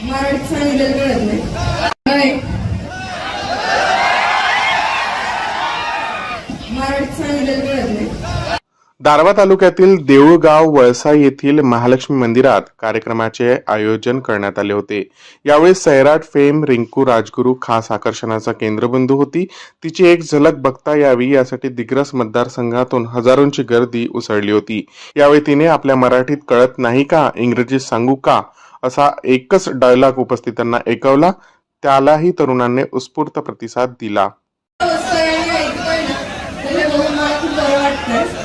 मराठी सांगितलेलं कळत नाही. मराठी सांगितलेलं कळत नाही. दारव्हा तालुक्यातील देऊळगाव वळसा येथील महालक्ष्मी मंदिरात कार्यक्रमाचे आयोजन करण्यात आले होते. यावेळी सैराट फेम रिंकू राजगुरू खास आकर्षणाचा केंद्रबिंदू होती. तिची एक झलक बघता यावी यासाठी दिग्रस मतदारसंघातून हजारोंची गर्दी उसळली होती. यावेळी तिने आपल्या मराठीत कळत नाही का, इंग्रजीत सांगू का असा एकच डायलॉग उपस्थितांना ऐकवला. त्यालाही तरुणांनी उत्स्फूर्त प्रतिसाद दिला. सगळ्यांनी ऐकतोय ना, त्याच्यामुळे मला खूप बरं वाटतंय.